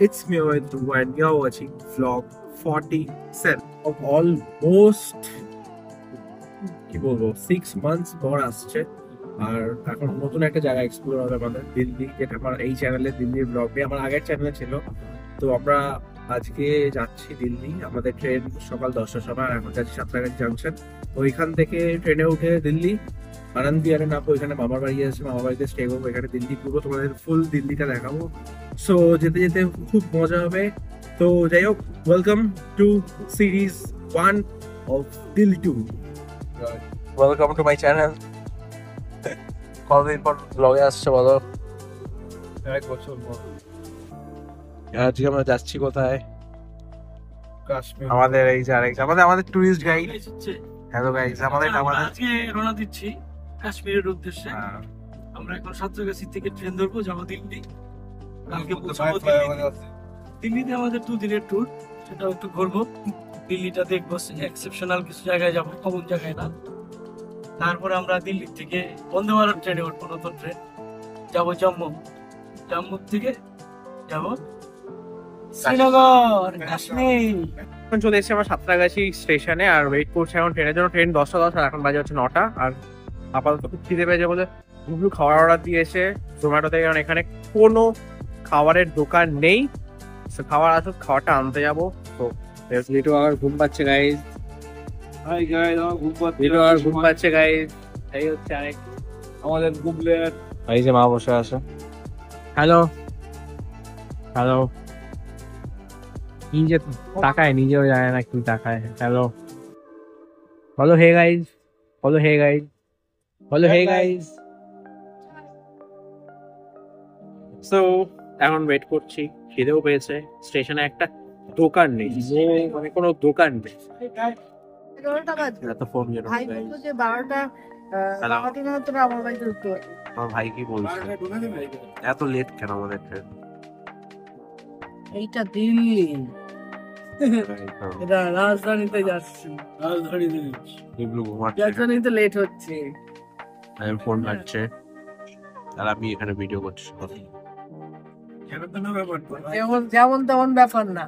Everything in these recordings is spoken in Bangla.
it's me Oedu and you're watching vlog 47 of almost কি বলবো 6 months পর আসছে। আর এখন নতুন একটা জায়গা এক্সপ্লোর হবে আমাদের দিল্লি, যেটা আমার এই চ্যানেলে দিল্লির ব্লগে আমার আগের চ্যানেলে ছিল। তো আমরা আজকে যাচ্ছি দিল্লি, আমাদের ট্রেন সকাল 10টার সময়, আর এখন যাচ্ছি সাঁতরাগাছি জাংশন। তো ওইখান থেকে ট্রেনে উঠে দিল্লি আনন্দ বিহারে নামবো, এখানে মামার বাড়ি আছে, মামার বাড়িতে স্টে করবো। এখানে দিল্লি পুরো তোমাদের ফুল দিল্লিটা দেখাবো। সো যেতে যেতে খুব মজা হবে। তো যাই হোক, welcome to series 1 of Delhi 2। Welcome to my channel. কতদিন পর ব্লগে আসছে বলো? 1 বছর পর। আজকে আমরা যাচ্ছি কোথায়? কাশ্মীর। আমাদের এই যে আরেক আমাদের টুরিস্ট গাইড। হ্যালো গাইস, আমাদের আজকে রওনা দিচ্ছি কাশ্মীরের উদ্দেশ্যে। আমরা এখন সাঁতরাগাছি থেকে ট্রেন ধরবো, যাবো দিল্লি। কালকে পৌঁছাবো দিল্লিতে। আমাদের 2 দিনের ট্যুর, সেটা একটু ঘুরবো, দিল্লিটা দেখবো, এক্সেপশনাল কিছু জায়গায় যাবো, কমন জায়গায় না। তারপরে আমরা দিল্লি থেকে বন্দে ভারত ট্রেনে উঠবো, নতুন ট্রেন, যাবো জম্মু। জম্মু থেকে যাবো শ্রীনগর, কাশ্মীর। এখন চলে এসেছি আমরা সাঁতরাগাছি স্টেশনে আর ওয়েট করছি এখন ট্রেনের জন্য। ট্রেন 10টা 10, আর এখন বাজে হচ্ছে 9টা। আর আপাতত খুব খিদে পেয়েছে বলে গুগলু খাবার অর্ডার দিয়েছে জোম্যাটো থেকে, কারণ এখানে কোনো খাবারের দোকান নেই। খাবার আসুক, খাবারটা আনতে যাবো। তো লিটু আবার ঘুম পাচ্ছে গাইজ। হাই গাইস, লিটু আবার ঘুম পাচ্ছে গাইজ। এই হচ্ছে আরেক আমাদের গুগলের এই যে মা বসে আছে। হ্যালো হ্যালো, নিজে তাকায়, নিজেও জানে না কি তাকায়। হ্যালো বলো হে গাইজ, বলো হে গাইজ, বলো হে গাইজ। সো এখন ওয়েট করছি, খিদেও পেয়েছে। স্টেশনে একটা দোকান নেই, মানে কোনো দোকান নেই। ফোন আমার ভাই কি বলছে, এত লেট কেন আমাদের ট্রেন? এইটা দিল্লি, এটা রাজধানীতে যাচ্ছি, রাজধানীতে লেট হচ্ছে। আমি ফোন ঘাটছে আর আমি এখানে ভিডিও করছি। যেমন তেমন ব্যাপার না,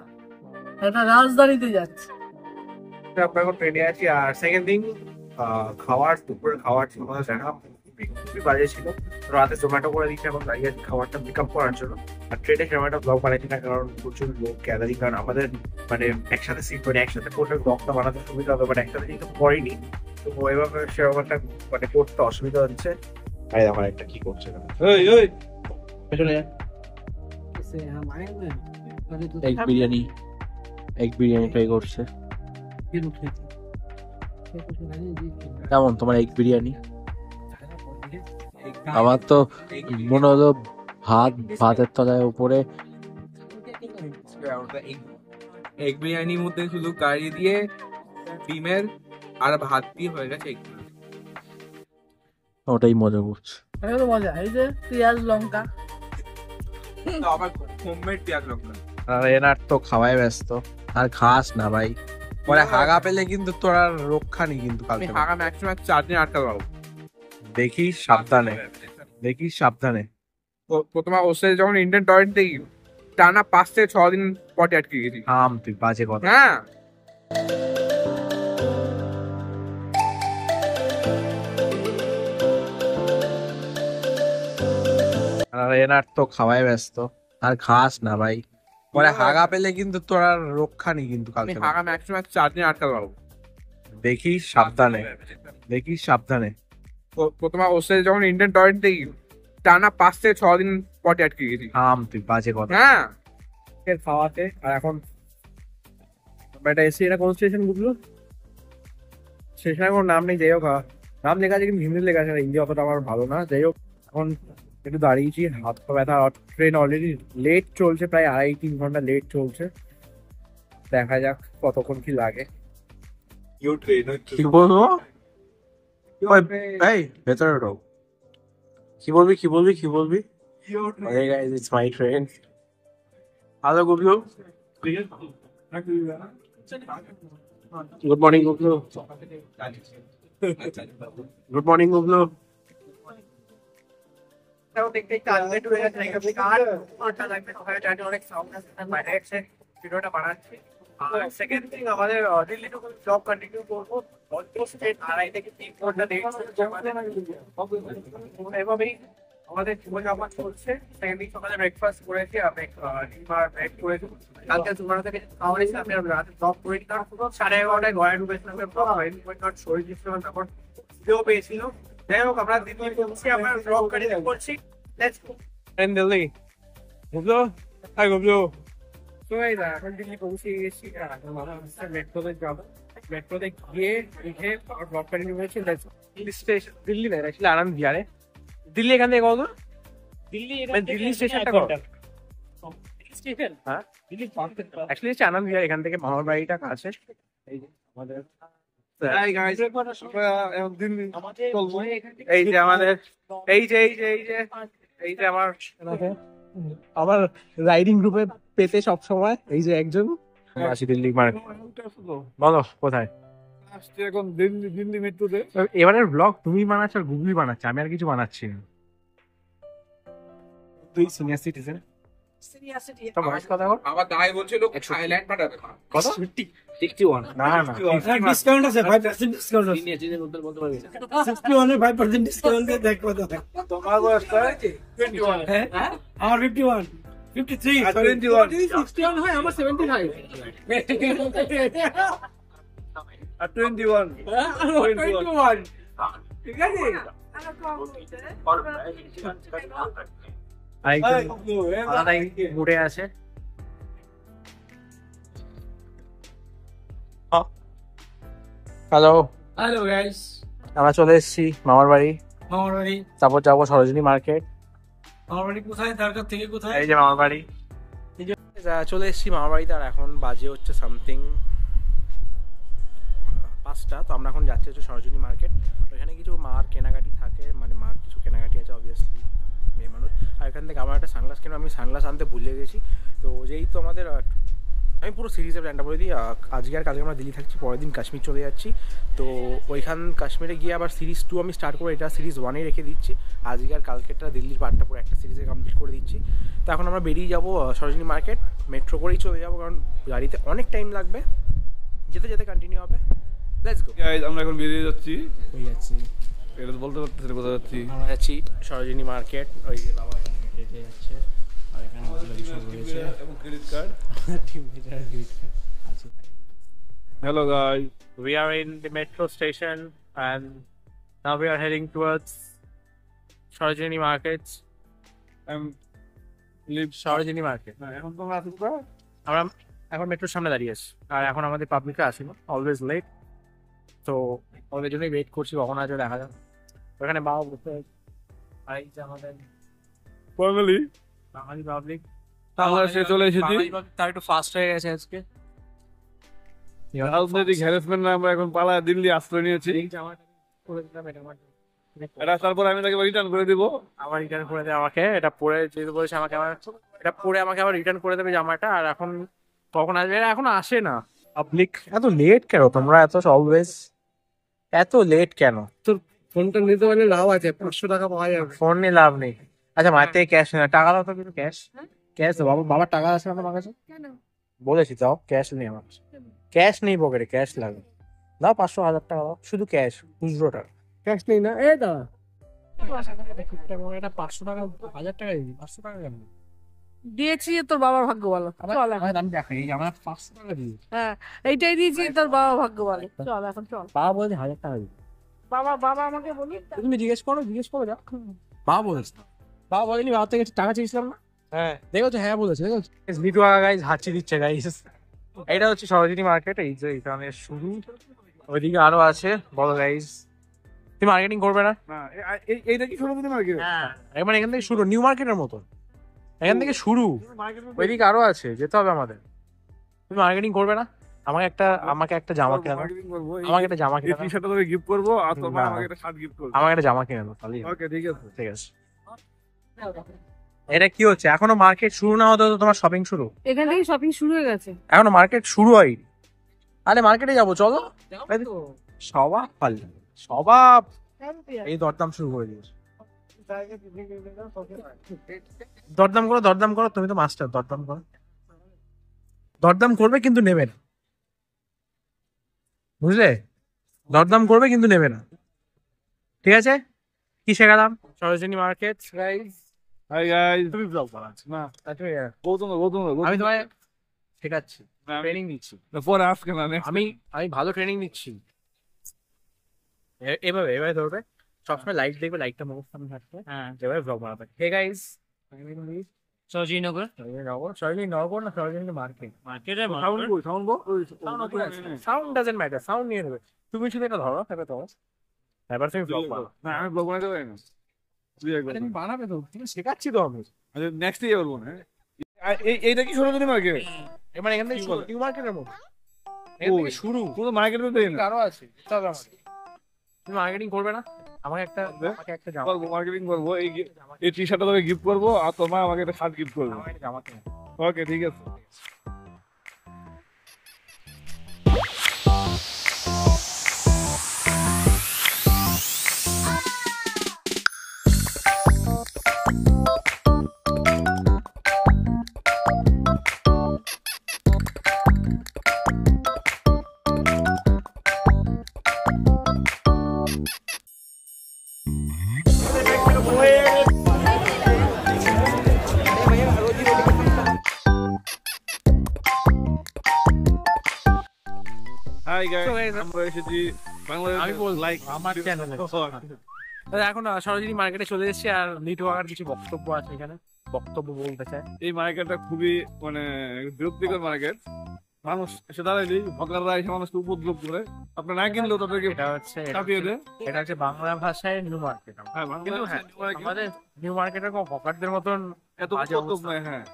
এটা রাজধানীতে যাচ্ছে। আমরা এখন ট্রেনে আছি। আর সেকেন্ড থিং, খাওয়ার, দুপুরের খাওয়ার তোমাদের দেখা খুবই বাজে ছিল। রাতে জোম্যাটো করে দিচ্ছে, এখন দাঁড়িয়ে আছি খাবারটা পিক আপ করার জন্য। আর ট্রেনে সেরকম একটা ব্লগ বানাচ্ছি না, কারণ প্রচুর লোক গ্যাদারিং। কারণ আমাদের মানে একসাথে সিট, মানে একসাথে করলে ব্লগটা বানাতে সুবিধা হবে, বাট একসাথে যেহেতু করিনি, তো এভাবে সেরকম একটা মানে করতে অসুবিধা হচ্ছে। তাই আমার একটা কি করছে পেছনে এগ বিরিয়ানি ট্রাই করছে। কেমন তোমার এগ বিরিয়ানি? আমার তো মনে হলো ভাতের তলায় উপরে এগ বিরিয়ানির মধ্যে শুধু কারি দিয়ে, ডিমের আর ভাত দিয়ে হয়ে গেছে। ওটাই মজা করছে। মজা, এই যে পেঁয়াজ লঙ্কা, আবার হোমমেড পেঁয়াজ লঙ্কা। আর এনার তো খাওয়াই ব্যস্ত। আর খাস না ভাই, পরে হাগা পেলে কিন্তু তোর আর রক্ষা নেই। কিন্তু আমি হাগা ম্যাক্সিমাম 4 দিন আটকা পাবো। দেখিস সাবধানে, দেখিস সাবধানে। প্রথমে অস্ট্রেলিয়া যখন ইন্ডিয়ান টয়লেট দেখি, টানা 5 থেকে 6 দিন পটে আটকে গেছি। তুই বাজে কথা। হ্যাঁ, আর এনার তো খাওয়াই ব্যস্ত। আর খাস না ভাই, পরে হাগা পেলে কিন্তু তোর আর রক্ষা নেই। কিন্তু আমি হাগা ম্যাক্সিমাম 4 দিন আটকা পাবো। দেখিস সাবধানে, দেখিস সাবধানে। প্রথমে অস্ট্রেলিয়া যখন ইন্ডিয়ান টয়লেট দেখি, টানা 5 থেকে 6 দিন পটে আটকে গেছি। তুই বাজে কথা। হ্যাঁ, খাওয়াতে। আর এখন এটা এসি, এটা কোন স্টেশন বুঝলো? স্টেশনের কোনো নাম নেই। যাই হোক, নাম লেখা আছে কিন্তু হিন্দি লেখা আছে, হিন্দি অতটা আমার ভালো না। যাই হোক, এখন একটু দাঁড়িয়েছি, হাত পা ব্যথা। ট্রেন অলরেডি লেট চলছে, প্রায় 2.5-3 ঘন্টা লেট চলছে। দেখা যাক কতক্ষণ কি লাগে। কি বলবো? ভেতরে ঢোক। কি বলবি কি বলবি কি বলবি? Hey guys, it's my train. Hello Guglu. Good morning Guglu. Good morning Guglu. দেখতে একটু আনলেট হয়ে যাচ্ছে কার ঘন্টা লাগবে ওখানে জানি অনেক সাউন্ড আছে বাইরে এসে ভিডিওটা বানাচ্ছি। আর সেকেন্ড থিং আমাদের দিল্লি টু জব কন্টিনিউ করবো অলমোস্ট 2.5 থেকে 3 ঘন্টা দেরি এভাবেই আমাদের জীবনযাপন চলছে। সেকেন্ড দিন সকালে ব্রেকফাস্ট করেছি, আমি ডিমার ব্রেক করেছি। কালকে তোমার থেকে খাওয়া নিয়েছি, আমি রাতে জব করে দিলাম 11:30 ঘরে ঢুকেছিলাম, শরীর দিচ্ছিলাম, তারপর ভিডিও পেয়েছিল। যাই হোক আমরা দিল্লি পৌঁছে আমরা ব্লগ কন্টিনিউ করছি। Let's go In Delhi. Gublo? Hi, Gublo. তো এই না এখন দিল্লি পৌঁছে গেছি। মেট্রোতে যাবো, মেট্রোতে গিয়ে উঠে আবার ব্লগ কন্টিনিউ করেছি। দিল্লি স্টেশন, দিল্লি না, অ্যাকচুয়ালি আনন্দ বিহারে। দিল্লি এখান থেকে কত? দিল্লি দিল্লি স্টেশনটা কত? স্টেশন হ্যাঁ, দিল্লি অ্যাকচুয়ালি হচ্ছে আনন্দ বিহার, এখান থেকে মামার বাড়িটা কাছে। এই যে আমাদের Hi guys, এই যে আমাদের এই যে আমার রাইডিং গ্রুপে পেতে সব সময় এই যে একজন আসি দিল্লি মার্কেট। বলো কোথায় এখন দিল্লি মেট্রোতে। এবারের ব্লগ তুমি বানাচ্ছ আর গুগলি বানাচ্ছে, আমি আর কিছু বানাচ্ছি না। তুই সিনিয়র সিটিজেন, তোর বয়স কত এখন? আমার দাই বলছিল থাইল্যান্ড পাঠাবে কত? 61 না না ডিসকাউন্ট আছে 5% ডিসকাউন্ট আছে। 61 এর 5% ডিসকাউন্ট দিয়ে দেখ কত। তোমার বয়সটা 21 হ্যাঁ আমার 51 53 21 61 হয় আমার 75 আর 21 21 ঠিক আছে। ঘুরে আছে। হ্যালো হ্যালো গাইস, আমরা চলে এসেছি মামার বাড়ি, মামার বাড়ি। তারপর যাবো সরোজিনী মার্কেট। মামার বাড়ি কোথায়, দরকার থেকে কোথায়? এই যে মামার বাড়ি, চলে এসেছি মামার বাড়িতে। আর এখন বাজে হচ্ছে সামথিং 5টা। তো আমরা এখন যাচ্ছি হচ্ছে সরোজিনী মার্কেট। ওইখানে কিছু মার কেনাকাটি থাকে, মানে মার কিছু কেনাকাটি আছে অবভিয়াসলি, মেয়ে মানুষ। আর এখান থেকে আমার একটা সানগ্লাস কিনে, আমি সানগ্লাস আনতে ভুলে গেছি। তো যেহেতু আমাদের আমি পুরো সিরিজের প্ল্যানটা বলে দিই। আজকে আর কালকে আমরা দিল্লি থাকছি, পরের দিন কাশ্মীর চলে যাচ্ছি। তো ওইখান কাশ্মীরে গিয়ে আবার সিরিজ 2 আমি স্টার্ট করে এটা সিরিজ 1-এ রেখে দিচ্ছি। আজকে আর কালকেটা দিল্লির পার্টটা পুরো একটা সিরিজে কমপ্লিট করে দিচ্ছি। তো এখন আমরা বেরিয়ে যাবো সরোজিনী মার্কেট, মেট্রো করেই চলে যাবো, কারণ গাড়িতে অনেক টাইম লাগবে। যেতে যেতে কন্টিনিউ হবে। লেটস গো গাইস, আমরা এখন বেরিয়ে যাচ্ছি। হয়ে যাচ্ছি, এটা তো বলতে পারতেছি না কোথায় যাচ্ছি। আমরা যাচ্ছি সরোজিনী মার্কেট। ওই যে বাবা এখানে হেঁটে যাচ্ছে, আর এখানে সব রয়েছে এবং ক্রেডিট কার্ড। টিম লিডার গ্রিড আছে। Hello guys, We are in the metro station and now we are heading towards Sarojini Markets. Sarojini Market. এখন তোমরা আছো কোথায়? আমরা এখন মেট্রোর সামনে দাঁড়িয়ে আছি, আর এখন আমাদের পাবলিকরা আসেনি, অলওয়েজ লেট। তো ওদের জন্যই ওয়েট করছি কখন আসবে দেখা যাক। ওখানে বাবা বসে আছে। আর এই যে আমাদের ফাইনালি বাঙালি পাবলিক, আমরা সে চলে এসেছি। তার একটু ফাস্ট হয়ে গেছে আজকে। রাজনৈতিক হ্যারাসমেন্ট আমরা এখন পালায় দিল্লি আশ্রয় নিয়েছি। এই জামাটা পরে দিলাম, এটা আমার এটা তারপর আমি তাকে রিটার্ন করে দিব। আবার রিটার্ন করে দেবে আমাকে। এটা পরে যেহেতু বলেছে আমাকে, আমার এটা পরে আমাকে আবার রিটার্ন করে দেবে জামাটা। আর এখন কখন আসবে? এরা এখন আসে না। পাবলিক এত লেট কেন? তোমরা এত অলওয়েজ এত লেট কেন? ফোনটা নিতে পারলে লাভ আছে, 500 টাকা পাওয়া যাবে। ফোন নিয়ে লাভ নেই। আচ্ছা মায়ের থেকে ক্যাশ না, টাকা দাও তো, কিছু ক্যাশ ক্যাশ দাও। বাবার টাকা আছে না তোমার কাছে? বলেছি দাও, ক্যাশ নেই আমার কাছে, ক্যাশ নেই পকেটে, ক্যাশ লাগবে। দাও 500 1000 টাকা দাও, শুধু ক্যাশ, খুচরো টাকা। ক্যাশ নেই না, এই দাদা 500 টাকা 1000 টাকা দিবি, 500 টাকা কেন দিয়েছি? তোর বাবার ভাগ্য ভালো। চল এখন। আমি দেখো এই আমার 500 টাকা দিবি, হ্যাঁ এইটাই দিয়েছি, তোর বাবা ভাগ্য ভালো। চল এখন চল। বাবা বলেছে 1000 টাকা দিবি। বাবা আমাকে বলি তুমি জিজ্ঞেস করো যাও। বাবা বলেছে, বাবা বলেনি? বাবা থেকে টাকা চেয়েছিলাম না? হ্যাঁ, দেখো হ্যাঁ বলেছে, দেখো লিটু গাইস হাঁচি দিচ্ছে গাইস। এটা হচ্ছে সরোজিনী মার্কেট, এই যে এখানে শুরু, ওইদিকে আরো আছে। বলো গাইস, তুমি মার্কেটিং করবে না? না এইটা কি শুরু দিতে মার্কেট? হ্যাঁ মানে এখান থেকে শুরু, নিউ মার্কেটের মতো এখান থেকে শুরু। ওইদিকে আরো আছে, যেতে হবে আমাদের। তুমি মার্কেটিং করবে না? আমাকে একটা জামা কিনে দাও, মার্কেটিং করব। আমাকে একটা জামা এই কিনে দাও, টি-শার্টটা তোকে গিফট করব আর তোমার না। আমাকে একটা শার্ট গিফট করব। আমাকে একটা জামা কিনে দাও তাহলে। ওকে, ঠিক আছে। ঠিক আছে। এটা কি হচ্ছে? এখনো মার্কেট শুরু না হতে তো তোমার শপিং শুরু? এখান থেকে শপিং শুরু হয়ে গেছে। এখনো মার্কেট শুরু হয়নি। আরে মার্কেটে যাবো, চলো। স্বভাব পাল্টে, স্বভাব এই দরদাম শুরু করে দিয়েছে। দরদাম করো, দরদাম করো, তুমি তো মাস্টার, দরদাম করো। দরদাম করবে কিন্তু নেবে না, বুঝলে? দরদাম করবে কিন্তু নেবে না, ঠিক আছে? কি শেখালাম? Sarojini market guys. Hi guys, তুমি ব্লগ বানাচ্ছো না? গৌতম আমি তোমায় শেখাচ্ছি, ট্রেনিং দিচ্ছি। পরে আজকে না আমি ভালো ট্রেনিং দিচ্ছি। এভাবে ধরবে, সবসময় লাইট দেখবে, লাইটটা মুখ সামনে থাকবে, হ্যাঁ, এভাবে ব্লগ বানাবে। হে গাইস, সরজিনগর সরোজিনী নগর না সরোজিনী মার্কেট? মার্কেটে সাউন্ড ডাজন্ট ম্যাটার, সাউন্ড নিয়ে নেবে। তুমি শুধু এটা ধরো, এবার ধরো, এবার তুমি ব্লগ বানাও। না, আমি ব্লগ বানাতে পারি না। তুমি বানাবে তো, তুমি শেখাচ্ছি তো আমি। আচ্ছা, নেক্সট ইয়ার বলবো না। এইটা কি সরোজিনী মার্কেট? এবার এখান থেকে শুরু, নিউ মার্কেটের মতো এখান থেকে শুরু। পুরো মার্কেটে তো না। আরো আছে, তুমি মার্কেটিং করবে না? আমাকে একটা জামা, করবো, মার্কেটিং করবো। এই টি শার্টটা তোকে গিফট করবো, আর তোমার আমাকে একটা শার্ট গিফট করবো। আমাকে একটা জামা কিনে। ওকে, ঠিক আছে। হাই গাইস, আমরা এসেছি বাংলাদেশ। আমি বল লাইক আমার চ্যানেলে। এখন সরোজিনী মার্কেটে চলে এসেছি, আর লিটু কাকার কিছু বক্তব্য আছে এখানে, বক্তব্য বলতে চায়। এই মার্কেটটা খুবই মানে বিরক্তিকর মার্কেট। মানুষ এসে দাঁড়াইলেই হকাররা এসে মানুষকে উপদ্রব করে, আপনার না কিনলেও তাদেরকে চাপিয়ে দেয়। এটা হচ্ছে বাংলা ভাষায় নিউ মার্কেট। হ্যাঁ, বাংলা কিন্তু হ্যাঁ, আমাদের নিউ মার্কেটের কোনো হকারদের মতন এত বাজে উপদ্রব অবস্থা। নয়। হ্যাঁ,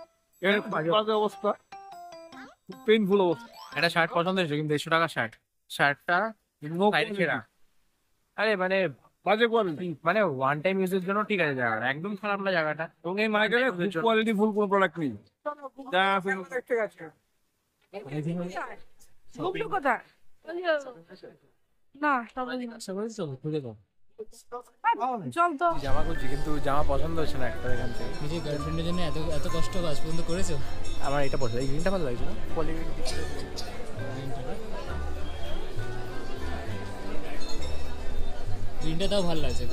এখানে খুব বাজে অবস্থা, খুব পেইনফুল অবস্থা। একটা শার্ট পছন্দ হয়েছে, কিন্তু 150 টাকা শার্টটা বাইরে ছেঁড়া। আরে মানে বাজে কোয়ালিটি। মানে ওয়ান টাইম ইউজের জন্য ঠিক আছে জায়গাটা, একদম খারাপ না জায়গাটা। এবং এই মার্কেটে খুব কোয়ালিটি ফুল কোনো প্রোডাক্ট নেই। যা আছে গুগলু কোথায়? না, চল তো। জামা করছি, কিন্তু জামা পছন্দ হচ্ছে না একটা এখান থেকে। নিজের গার্লফ্রেন্ডের জন্য এত এত কষ্ট আজ পর্যন্ত করেছো? আমার এটা পছন্দ, এই গ্রিনটা ভালো লাগছে না? গ্রিনটা তাও ভালো লাগছে।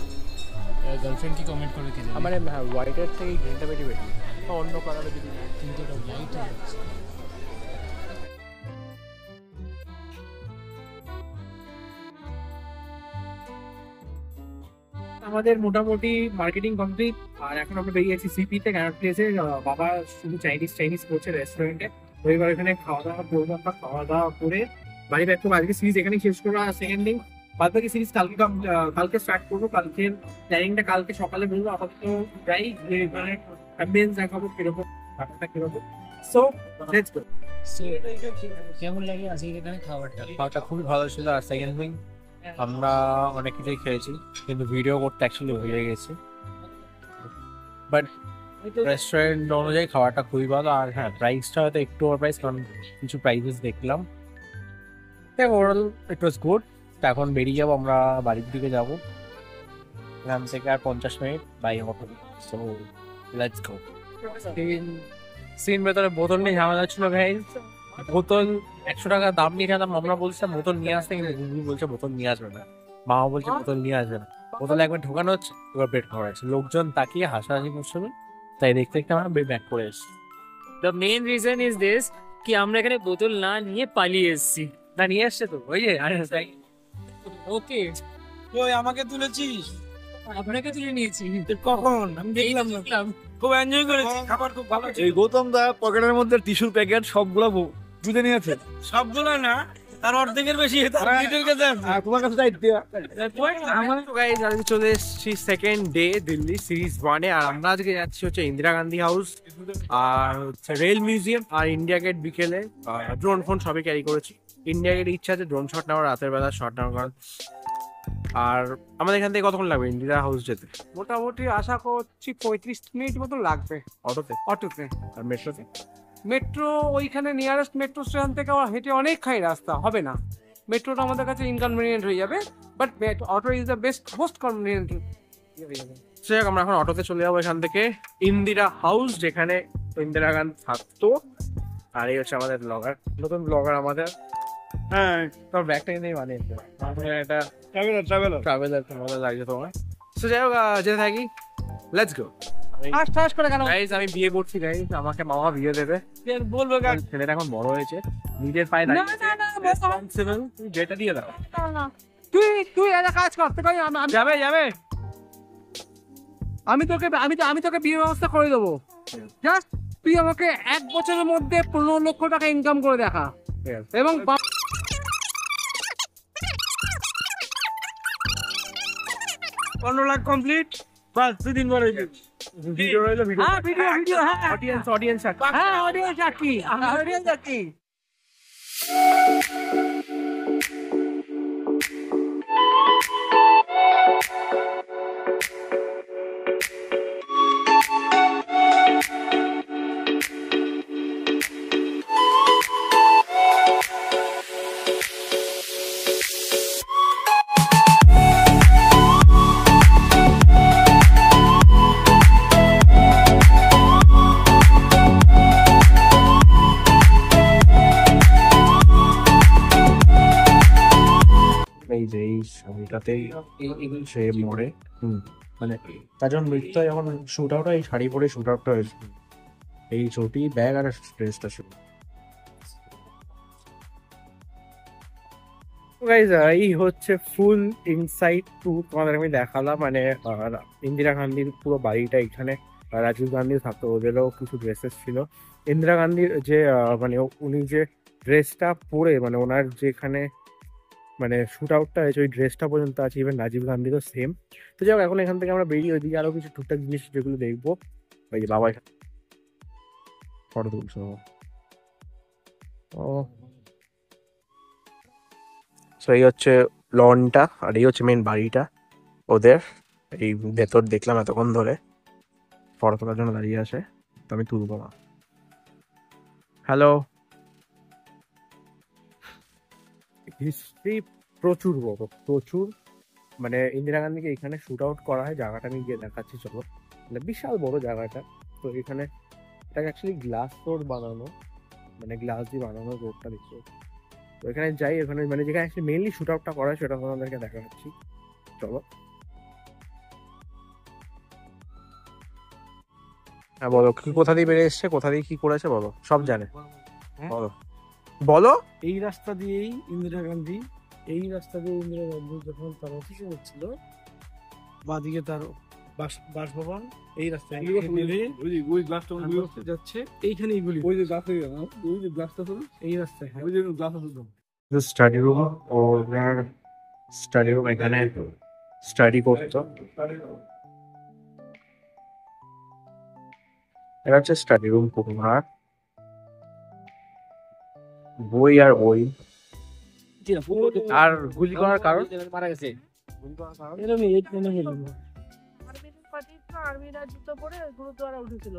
গার্লফ্রেন্ড কি কমেন্ট করে কে জানে? আমার হোয়াইটের থেকে গ্রিনটা বেশি বেশি, অন্য কালারে যদি না। কিন্তু ওটা লাইট হচ্ছে। আমাদের মোটামুটি মার্কেটিং কমপ্লিট, আর এখন আমরা বেরিয়েছি সিপিতে ক্যানট প্লেসে। বাবা শুধু চাইনিজ করছে রেস্টুরেন্টে, তো এবার এখানে খাওয়া দাওয়া করবো। আমরা খাওয়া দাওয়া করে বাড়ি ব্যাক করবো। আজকে সিরিজ এখানেই শেষ করবো, আর সেকেন্ড দিন বাদ বাকি সিরিজ কালকে স্টার্ট করবো। কালকের প্ল্যানিংটা কালকে সকালে বলবো। আপাতত যাই, যে মানে অ্যাম্বিয়েন্স দেখাবো কিরকম, ব্যাপারটা কিরকম। So let's go. So, কেমন লাগে আজকে এখানে খাবারটা? খাওয়াটা খুবই ভালো ছিল। আর সেকেন্ড দিন আমরা অনেক কিছুই খেয়েছি, কিন্তু ভিডিও করতে অ্যাকচুয়ালি ভুলে গেছি। বাট রেস্টুরেন্ট অনুযায়ী খাওয়াটা খুবই ভালো। আর হ্যাঁ, প্রাইসটা হয়তো একটু ওভার প্রাইস, কারণ কিছু প্রাইসেস দেখলাম। Overall it was good. এখন বেরিয়ে যাবো, আমরা বাড়ির দিকে যাবো। এখান থেকে আর 50 মিনিট by auto. So let's go. সিন ভেতরে বোতল নিয়ে ঝামেলা ছিল গাইস। বোতল 100 টাকা দাম নিয়ে গেলাম, আমরা বলছিলাম বোতল নিয়ে আসতে, কিন্তু গুগলি বলছে বোতল নিয়ে আসবে না, মামা বলছে বোতল নিয়ে আসবে না। বোতল একবার ঢোকানো হচ্ছে, এবার বেড করা হচ্ছে। লোকজন তাকিয়ে হাসাহাসি করছিল, তাই দেখতে দেখতে আমরা ব্যাক করে এসেছি। The main reason is this কি আমরা এখানে বোতল না নিয়ে পালিয়ে এসেছি। না, নিয়ে আসছে তো, ওই যে ওকে, তুই আমাকে তুলেছিস? আপনাকে তুলে নিয়েছি। কখন? আমি দেখলাম না। খুব এনজয় করেছি, খাবার খুব ভালো ছিল। এই গৌতম দা পকেটের মধ্যে টিস্যুর প্যাকেট সবগুলো বুঝে নিয়েছে। সবগুলো না, তার অর্ধেকের বেশি লিটল কাছে আছে। আর তোমার কাছে দায়িত্ব। আমরা তো গাইস আজকে চলে এসেছি সেকেন্ড ডে দিল্লি সিরিজ 1-এ। আর আমরা আজকে যাচ্ছি হচ্ছে ইন্দিরা গান্ধী হাউস, আর হচ্ছে রেল মিউজিয়াম, আর ইন্ডিয়া গেট। বিকেলে ড্রোন ফোন সবই ক্যারি করেছি। ইন্ডিয়া গেট ইচ্ছা আছে ড্রোন শট নেওয়ার, রাতের বেলা শট নেওয়ার কারণ। আর আমাদের এখান থেকে কতক্ষণ লাগবে ইন্দিরা হাউস যেতে? মোটামুটি আশা করছি 35 মিনিট মতো লাগবে অটোতে? অটোতে। আর মেট্রোতে? মেট্রো ওইখানে নিয়ারেস্ট মেট্রো স্টেশন থেকে আবার হেঁটে অনেকখানি রাস্তা, হবে না। মেট্রোটা আমাদের কাছে ইনকনভিনিয়েন্ট হয়ে যাবে, but auto is the best most convenient. আমরা এখন অটোতে চলে যাবো এখান থেকে ইন্দিরা হাউস, যেখানে ইন্দিরা গান্ধী থাকতো। আর এই হচ্ছে আমাদের ব্লগার, নতুন ব্লগার আমাদের। হ্যাঁ, তোমার ব্যাগটা নেই মানে এটা ট্রাভেলার মজা লাগছে তোমার। তো যাই হোক, যেতে থাকি, লেটস গো। করে কেন গাইস আমি বিয়ে করছি গাইস, আমাকে মামা বিয়ে দেবে। বলবো ছেলেটা এখন বড় হয়েছে, নিজের পায়ে রেসপন্সিবল, যেটা দিয়ে দাও। তুই একটা কাজ কর, তোকে যাবে আমি তোকে বিয়ে ব্যবস্থা করে দেবো। জাস্ট তুই আমাকে 1 বছরের মধ্যে 15 লক্ষ টাকা ইনকাম করে দেখা, এবং 15 লাখ কমপ্লিট, বাস 2 দিন পরে ভিডিও রইলো, ভিডিও ভিডিও অডিয়েন্স চাকি। এই যে এই ছবিটাতেই সে মরে, মানে তার যখন মৃত্যু হয়, যখন শুট আউট হয়, এই শাড়ি পরে শুট আউটটা হয়েছিল, এই চটি ব্যাগ আর ড্রেসটা ছিল। গাইজ এই হচ্ছে ফুল ইনসাইড ট্যুর তোমাদের আমি দেখালাম। মানে ইন্দিরা গান্ধীর পুরো বাড়িটা এখানে, রাজীব গান্ধী থাকতো, ওদেরও কিছু ড্রেসেস ছিল। ইন্দিরা গান্ধীর যে মানে উনি যে ড্রেসটা পরে, মানে ওনার যেখানে মানে শুট আউটটা হয়েছে, ওই ড্রেসটা পর্যন্ত আছে, ইভেন রাজীব গান্ধীরও সেম। তো যাই হোক, এখন এখান থেকে আমরা বেরিয়ে ওইদিকে আরো কিছু টুকটাক জিনিস যেগুলো দেখবো। ওই যে বাবা এখানে ফটো তুলছো, তো এই হচ্ছে লনটা, আর এই হচ্ছে মেন বাড়িটা ওদের। এই ভেতর দেখলাম এতক্ষণ ধরে ফটো তোলার জন্য দাঁড়িয়ে আছে, তো আমি তুলবো না। হ্যালো, হিস্ট্রি প্রচুর বড়, প্রচুর। মানে ইন্দিরা গান্ধীকে এখানে শুট আউট করা হয়, জায়গাটা আমি গিয়ে দেখাচ্ছি চলো। মানে বিশাল বড় জায়গাটা। তো এখানে এটাকে অ্যাকচুয়ালি গ্লাস রোড বানানো, মানে গ্লাস দিয়ে বানানো রোডটা দেখছো। তো এখানে যাই, ওখানে মানে যেখানে অ্যাকচুয়ালি মেইনলি শুট আউটটা করা হয় সেটা তোমাদেরকে দেখাচ্ছি চলো। হ্যাঁ বলো, কি কোথা দিয়ে বেরিয়ে এসছে, কোথা দিয়ে কি করেছে বলো, সব জানে বলো বলো। এই রাস্তা দিয়েই ইন্দিরা গান্ধী, যখন তার অফিসে হচ্ছিল, বাদিকে তার বাসভবন, এই রাস্তায় ওই গ্লাসটা যাচ্ছে, এইখানেই গুলি, ওই যে গ্লাস ওই যে গ্লাসটা ছিল, এই রাস্তায়। ওই যে গ্লাস আছে তো। স্টাডি রুম, ওনার স্টাডি রুম, এখানে স্টাডি করতো। এটা হচ্ছে স্টাডি রুম ওনার, বই আর বই। আর গুলি করার কারণ মারা গেছে, আর্মিরা জুতো পরে গুরুদ্বারা উঠেছিল,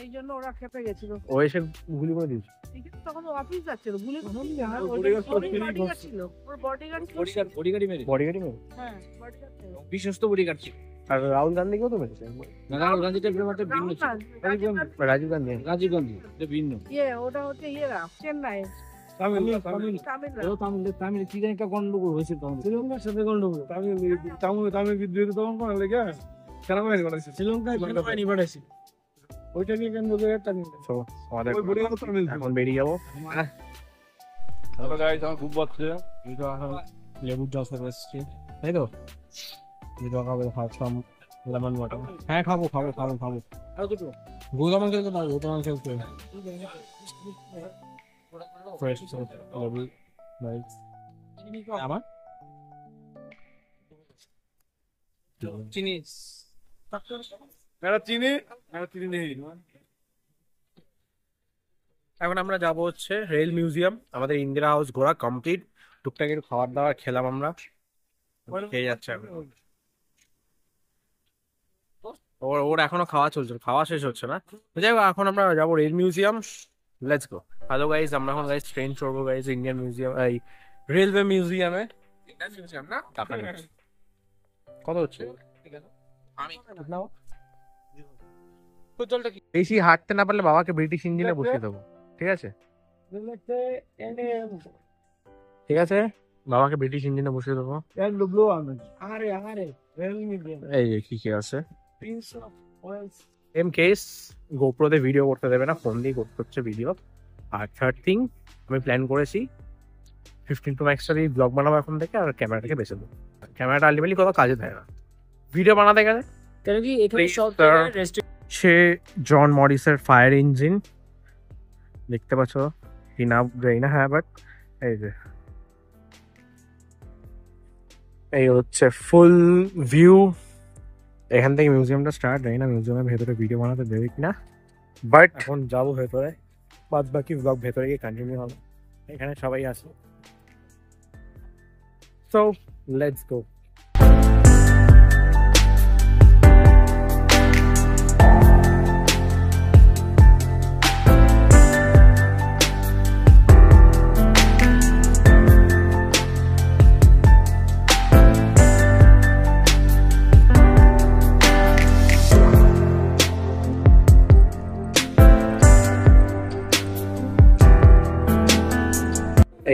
এই জন্য ওরা খেপে গেছিল। ও এসে গুলি করে দিয়েছে। তখন অফিস যাচ্ছিল, গুলি বডিগার্ডই মেরে, হ্যাঁ bodyguard ছিল। বিশ্বস্ত বডিগার্ড ছিল। আর রাহুল গান্ধীকেও তো মেরেছে। রাহুল গান্ধীটা ব্যাপারটা ভিন্ন ছিল। রাজীব রাজীব গান্ধী, রাজীব গান্ধী এটা ভিন্ন। ওটা হচ্ছে চেন্নাই, তামিল কি জানি একটা গন্ডগোল হয়েছিল, শ্রীলঙ্কার সাথে গন্ডগোল। তামিল বিদ্রোহ তখন কোন লেগে সেনাবাহিনী বানাইছে, শ্রীলঙ্কায় সেনাবাহিনী পাঠাইছে, ওইটা নিয়ে কেন আমাদের ওই বডিগার্ড তো তামিল। এখন বেরিয়ে যাবো। হ্যালো গাইস, আমার খুব বাচ্চা লেবুর জল খেতে এসেছি, তাই তো? খাবে খাওয়াম লেমন ওয়াটার। হ্যাঁ খাবো খাবো খাবো খাবো। গোলাম খেলতে পারবো, গোলাম খেলতে ফ্রেশ লেবু নাইস। আমার চিনি চিনি নেই। এখন আমরা যাব হচ্ছে রেল মিউজিয়াম। আমাদের ইন্দিরা হাউস ঘোরা কমপ্লিট, টুকটাক একটু খাবার দাবার খেলাম আমরা, খেয়ে যাচ্ছে এখন। ওর এখনো খাওয়া চলছে, খাওয়া শেষ হচ্ছে না। যাই হোক, এখন আমরা যাবো rail museum, let's go. Hello guys, আমরা এখন গাইজ ট্রেন চড়বো গাইজ ইন্ডিয়ান মিউজিয়াম, এই রেলওয়ে মিউজিয়ামে। কত হচ্ছে? বেশি হাঁটতে না পারলে বাবাকে ব্রিটিশ ইঞ্জিনে বসিয়ে দেবো, ঠিক আছে? ঠিক আছে, বাবাকে ব্রিটিশ ইঞ্জিনে বসিয়ে দেবো। এই যে কি আছে এম কেস, গোপ্রোতে ভিডিও করতে দেবে না, ফোন দিয়ে করতে হচ্ছে ভিডিও। আর থার্ড থিং, আমি প্ল্যান করেছি 15 Pro Max দিয়ে ব্লগ বানাবো এখন থেকে, আর ক্যামেরাটাকে বেছে দেবো। ক্যামেরাটা আলটিমেটলি কোথাও কাজে দেয় না, ভিডিও বানাতে গেলে। কেন কি এখানে Please, সব sir. রেস্টুরেন্ট সে জন মরিসের ফায়ার ইঞ্জিন দেখতে পাচ্ছ কি না যাই না, হ্যাঁ, বাট এই যে এই হচ্ছে ফুল ভিউ। এখান থেকে মিউজিয়ামটা স্টার্ট, জানি না মিউজিয়ামের ভেতরে ভিডিও বানাতে দেবে কিনা, বাট এখন যাবো ভেতরে, বাদ বাকি ব্লগ ভেতরে গিয়ে কন্টিনিউ হবে। এখানে সবাই আছে, সো লেটস গো।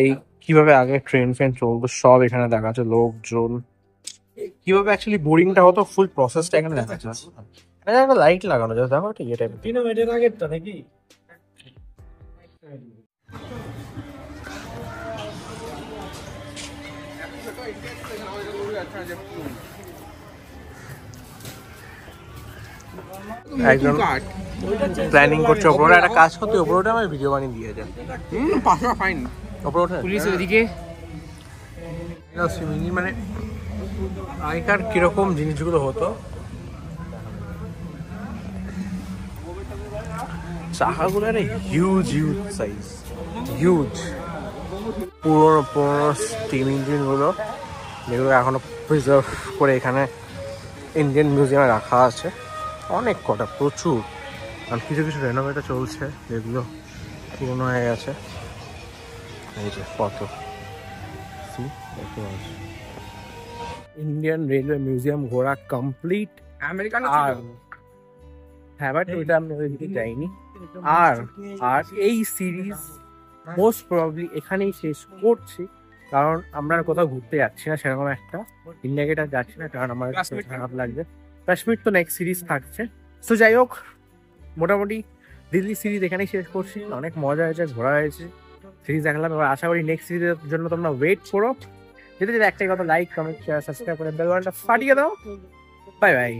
এই কিভাবে আগে ট্রেন ফ্রেন চলতো সব এখানে দেখাচ্ছে, লোকজন কিভাবে অ্যাকচুয়ালি বোরিংটা হতো, ফুল প্রসেসটা এখানে দেখাচ্ছে। এখানে একটা লাইট লাগানো যায়, দেখো ঠিক এটা ডিনোমেটের আগেরটা নাকি? একজন প্ল্যানিং করছে ওপরে, একটা কাজ করতে ওপরে আমার ভিডিও বানিয়ে দিয়ে যায়। ফাইন ওপরে ওঠে পুলিশ ওইদিকে। মানে আগেকার কিরকম জিনিসগুলো হতো, চাকাগুলো একটা হিউজ হিউজ সাইজ, হিউজ পুরোনো পুরোনো স্টিম ইঞ্জিনগুলো, যেগুলো এখনো প্রিজার্ভ করে এখানে ইন্ডিয়ান মিউজিয়ামে রাখা আছে অনেক কটা, প্রচুর। আর কিছু কিছু রেনোভেটও চলছে, যেগুলো পুরোনো হয়ে গেছে। এই যে কত ইন্ডিয়ান রেলওয়ে মিউজিয়াম ঘোরা কমপ্লিট। আমেরিকান হ্যাঁ, বাট ওইটা আমি ওইদিকে যাইনি। আর আর এই সিরিজ মোস্ট প্রবাবলি এখানেই শেষ করছি, কারণ আমরা আর কোথাও ঘুরতে যাচ্ছি না সেরকম একটা, ইন্ডিয়া গেট আর যাচ্ছি না, কারণ আমার খারাপ লাগবে। কাশ্মীর তো নেক্সট সিরিজ থাকছে। সো যাই হোক, মোটামুটি দিল্লি সিরিজ এখানেই শেষ করছি। অনেক মজা হয়েছে, ঘোরা হয়েছে, সিরিজ দেখালাম। এবার আশা করি নেক্সট সিরিজের জন্য তোমরা ওয়েট করো। যেতে যেতে একটাই কথা, লাইক কমেন্ট শেয়ার সাবস্ক্রাইব করে বেল বাটনটা ফাটিয়ে দাও। Bye bye.